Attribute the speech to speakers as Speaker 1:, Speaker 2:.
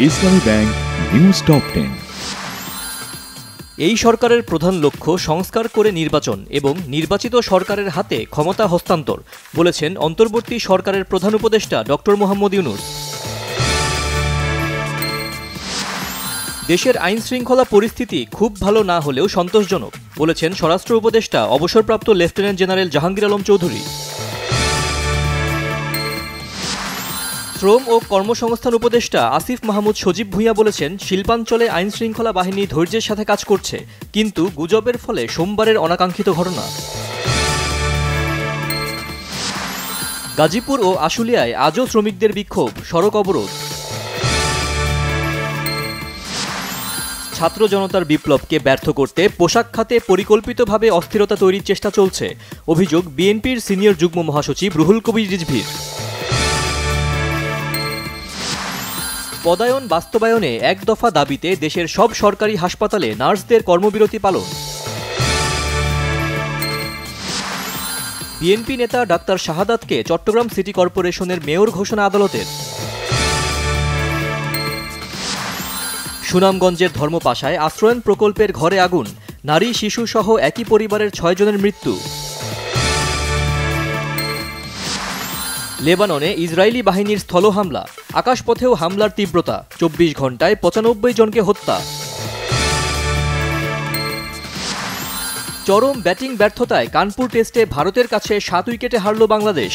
Speaker 1: ইসলামী bank news top 10।
Speaker 2: এই সরকারের প্রধান লক্ষ্য সংস্কার করে নির্বাচন এবং নির্বাচিত সরকারের হাতে ক্ষমতা হস্তান্তর, বলেছেন অন্তর্বর্তী সরকারের প্রধান উপদেষ্টা ডক্টর মোহাম্মদ ইউনূস। দেশের আইন শৃঙ্খলা পরিস্থিতি খুব ভালো না হলেও সন্তোষজনক, বলেছেন স্বরাষ্ট্র উপদেষ্টা অবসরপ্রাপ্ত লেফটেন্যান্ট জেনারেল জাহাঙ্গীর আলম চৌধুরী। শ্রম ও কর্মসংস্থান উপদেষ্টা আসিফ মাহমুদ সজীব ভূঁইয়া বলেছেন, শিল্পাঞ্চলে আইন শৃঙ্খলা বাহিনী ধৈর্যের সাথে কাজ করছে, কিন্তু গুজবের ফলে সোমবারের অনাকাঙ্ক্ষিত ঘটনা। গাজীপুর ও আশুলিয়ায় আজও শ্রমিকদের বিক্ষোভ, সড়ক অবরোধ। ছাত্র জনতার বিপ্লবকে ব্যর্থ করতে পোশাক খাতে পরিকল্পিতভাবে অস্থিরতা তৈরির চেষ্টা চলছে, অভিযোগ বিএনপির সিনিয়র যুগ্ম মহাসচিব রুহুল কবির রিজভীর। পদায়ন বাস্তবায়নে এক দফা দাবিতে দেশের সব সরকারি হাসপাতালে নার্সদের কর্মবিরতি পালন। বিএনপি নেতা ডাক্তার শাহাদাতকে চট্টগ্রাম সিটি কর্পোরেশনের মেয়র ঘোষণা আদালতের। সুনামগঞ্জের ধর্মপাশায় আশ্রয়ণ প্রকল্পের ঘরে আগুন, নারী শিশু সহ একই পরিবারের 6 জনের মৃত্যু। লেবাননে ইসরায়েলি বাহিনীর স্থল হামলা, আকাশপথেও হামলার তীব্রতা, 24 ঘণ্টায় 95 জনকে হত্যা। চরম ব্যাটিং ব্যর্থতায় কানপুর টেস্টে ভারতের কাছে 7 উইকেটে হারল বাংলাদেশ।